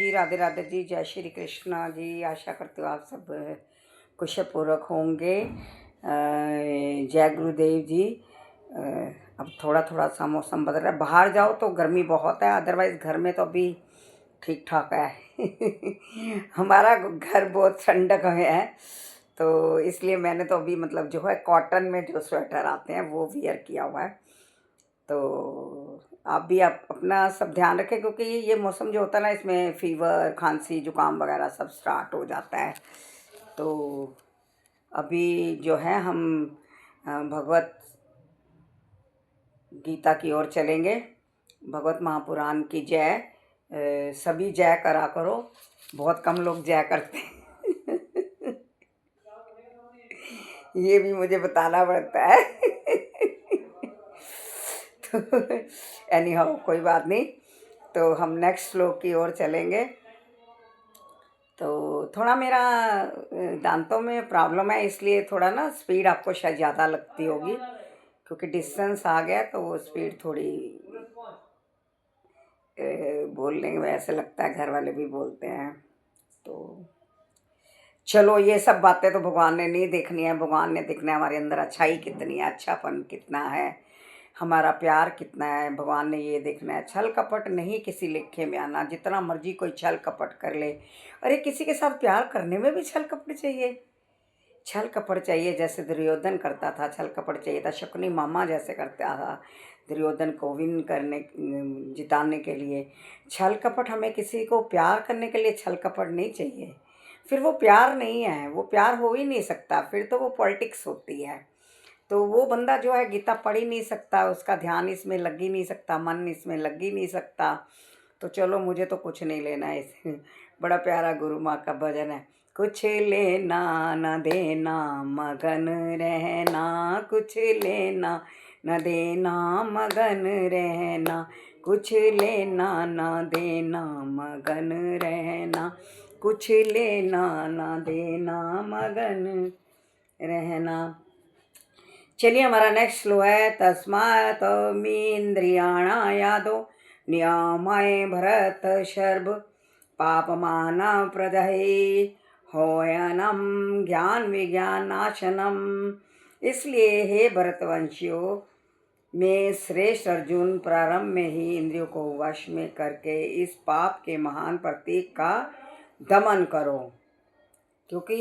जी, राधे राधे जी, जय श्री कृष्णा जी। आशा करती हूँ आप सब कुशलपूर्वक होंगे। जय गुरुदेव जी। अब थोड़ा थोड़ा सा मौसम बदल रहा है, बाहर जाओ तो गर्मी बहुत है, अदरवाइज़ घर में तो अभी ठीक ठाक है। हमारा घर बहुत ठंडक में है, तो इसलिए मैंने तो अभी मतलब जो है कॉटन में जो स्वेटर आते हैं वो वियर किया हुआ है। तो आप भी आप अपना सब ध्यान रखें, क्योंकि ये मौसम जो होता है ना, इसमें फीवर, खांसी, जुकाम वगैरह सब स्टार्ट हो जाता है। तो अभी जो है हम भगवत गीता की ओर चलेंगे। भगवत महापुराण की जय। सभी जय करा करो, बहुत कम लोग जय करते हैं। ये भी मुझे बताना पड़ता है। तो एनी हाउ, कोई बात नहीं। तो हम नेक्स्ट श्लोक की ओर चलेंगे। तो थोड़ा मेरा दांतों में प्रॉब्लम है, इसलिए थोड़ा ना स्पीड आपको शायद ज़्यादा लगती होगी, क्योंकि डिस्टेंस आ गया तो वो स्पीड थोड़ी बोलने में ऐसे लगता है, घर वाले भी बोलते हैं। तो चलो, ये सब बातें तो भगवान ने नहीं देखनी है। भगवान ने देखना है हमारे अंदर अच्छाई कितनी है, अच्छापन कितना है, हमारा प्यार कितना है। भगवान ने ये देखना है। छल कपट नहीं किसी लेखे में आना। जितना मर्जी कोई छल कपट कर ले, अरे किसी के साथ प्यार करने में भी छल कपट चाहिए, छल कपट चाहिए। जैसे दुर्योधन करता था, छल कपट चाहिए था। शकुनी मामा जैसे करता था दुर्योधन को विन करने, जिताने के लिए। छल कपट, हमें किसी को प्यार करने के लिए छल कपट नहीं चाहिए। फिर वो प्यार नहीं है, वो प्यार हो ही नहीं सकता, फिर तो वो पॉलिटिक्स होती है। तो वो बंदा जो है गीता पढ़ ही नहीं सकता, उसका ध्यान इसमें लग ही नहीं सकता, मन इसमें लग ही नहीं सकता। तो चलो, मुझे तो कुछ नहीं लेना है इसमें। बड़ा प्यारा गुरु माँ का भजन है। कुछ लेना न देना, मगन रहना। कुछ लेना न देना, मगन रहना। कुछ लेना न देना, मगन रहना। कुछ लेना न देना, मगन रहना। चलिए, हमारा नेक्स्ट श्लोक है। तस्मात् इंद्रियाणा यादो नियामय भरत शर्भ पापमान प्रदहे होयनम ज्ञान विज्ञान नाशनम। इसलिए हे भरतवंशियों, में श्रेष्ठ अर्जुन, प्रारंभ में ही इंद्रियों को वश में करके इस पाप के महान प्रतीक का दमन करो। क्योंकि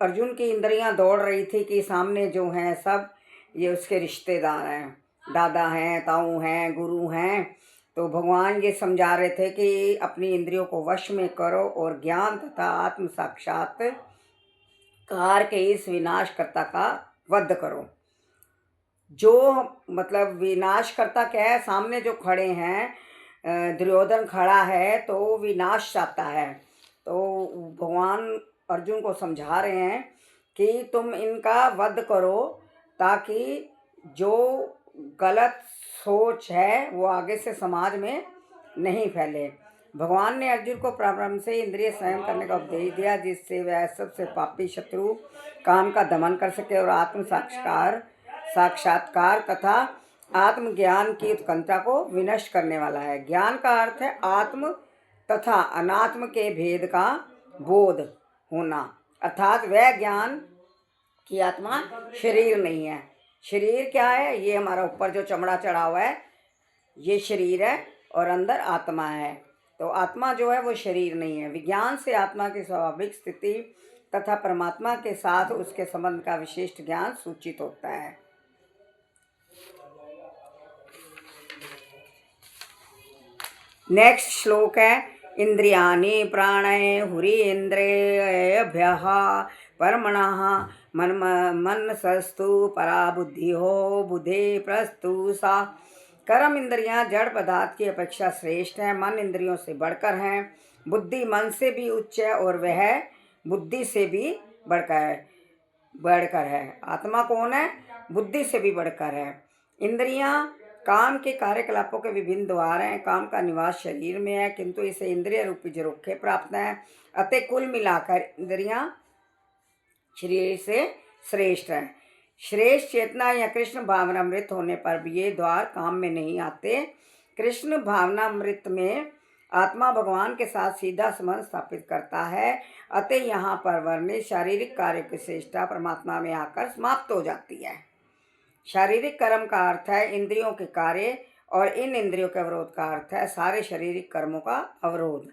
अर्जुन की इंद्रियां दौड़ रही थी कि सामने जो हैं सब ये उसके रिश्तेदार हैं, दादा हैं, ताऊ हैं, गुरु हैं। तो भगवान ये समझा रहे थे कि अपनी इंद्रियों को वश में करो और ज्ञान तथा आत्म साक्षात्कार के इस विनाशकर्ता का वध करो। जो मतलब विनाशकर्ता क्या है, सामने जो खड़े हैं, दुर्योधन खड़ा है तो विनाश चाहता है। तो भगवान अर्जुन को समझा रहे हैं कि तुम इनका वध करो, ताकि जो गलत सोच है वो आगे से समाज में नहीं फैले। भगवान ने अर्जुन को प्रारंभ से इंद्रिय संयम करने का उपदेश दिया, जिससे वह सबसे पापी शत्रु काम का दमन कर सके और आत्म साक्षात्कार तथा आत्मज्ञान की उत्कंठा को विनष्ट करने वाला है। ज्ञान का अर्थ है आत्म तथा अनात्म के भेद का बोध होना, अर्थात वह ज्ञान कि आत्मा शरीर नहीं है। शरीर क्या है? ये हमारा ऊपर जो चमड़ा चढ़ा हुआ है ये शरीर है, और अंदर आत्मा है। तो आत्मा जो है वो शरीर नहीं है। विज्ञान से आत्मा की स्वाभाविक स्थिति तथा परमात्मा के साथ उसके संबंध का विशिष्ट ज्ञान सूचित होता है। नेक्स्ट श्लोक है। इंद्रियाणि प्राणय हुरी इंद्रियभ्यः परमणः मनसस्तु परा बुद्धि हो बुद्धे प्रस्तु सा। कर्म इंद्रियां जड़ पदार्थ की अपेक्षा श्रेष्ठ है, मन इंद्रियों से बढ़कर हैं, बुद्धि मन से भी उच्च है और वह बुद्धि से भी बढ़कर है। आत्मा कौन है? बुद्धि से भी बढ़कर है। इंद्रियां काम के कार्यकलापों के विभिन्न द्वार हैं। काम का निवास शरीर में है, किंतु इसे इंद्रिय रूपी झरोखे प्राप्त हैं। अतः कुल मिलाकर इंद्रियां शरीर से श्रेष्ठ है। श्रेष्ठ चेतना या कृष्ण भावनामृत होने पर भी ये द्वार काम में नहीं आते। कृष्ण भावनामृत में आत्मा भगवान के साथ सीधा संबंध स्थापित करता है, अतः यहाँ पर वर्णित शारीरिक कार्य की श्रेष्ठता परमात्मा में आकर समाप्त हो जाती है। शारीरिक कर्म का अर्थ है इंद्रियों के कार्य, और इन इंद्रियों के अवरोध का अर्थ है सारे शारीरिक कर्मों का अवरोध।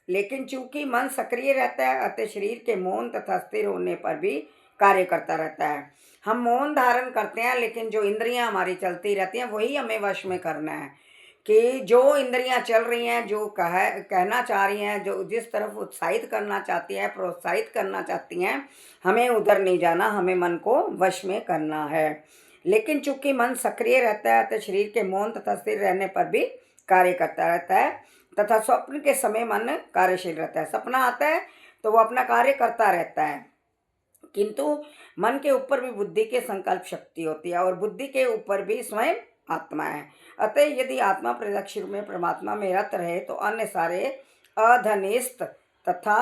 लेकिन चूंकि मन सक्रिय रहता है, अतः शरीर के मौन तथा स्थिर होने पर भी कार्य करता रहता है। हम मौन धारण करते हैं, लेकिन जो इंद्रियां हमारी चलती रहती हैं वही हमें वश में करना है, कि जो इंद्रियां चल रही हैं, जो कहना चाह रही हैं, जो जिस तरफ उत्साहित करना चाहती हैं, प्रोत्साहित करना चाहती हैं, हमें उधर नहीं जाना, हमें मन को वश में करना है। लेकिन चूंकि मन सक्रिय रहता है, तो शरीर के मौन तथा स्थिर रहने पर भी कार्य करता रहता है, तथा स्वप्न के समय मन कार्यशील रहता है। सपना आता है तो वो अपना कार्य करता रहता है, किंतु मन के ऊपर भी बुद्धि के संकल्प शक्ति होती है, और बुद्धि के ऊपर भी स्वयं आत्मा है। अतः यदि आत्मा प्रत्यक्ष रूप में परमात्मा में रत रहे तो अन्य सारे अधनिष्ठ तथा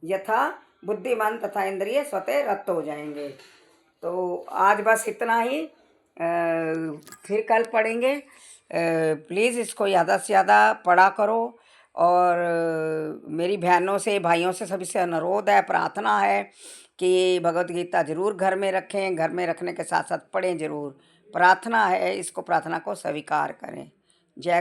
यथा बुद्धिमान तथा इंद्रिय स्वतः रत हो जाएंगे। तो आज बस इतना ही, फिर कल पढ़ेंगे। प्लीज़ इसको ज़्यादा से ज़्यादा पढ़ा करो, और मेरी बहनों से, भाइयों से, सभी से अनुरोध है, प्रार्थना है कि भगवत गीता जरूर घर में रखें, घर में रखने के साथ साथ पढ़ें जरूर। प्रार्थना है, इसको, प्रार्थना को स्वीकार करें। जय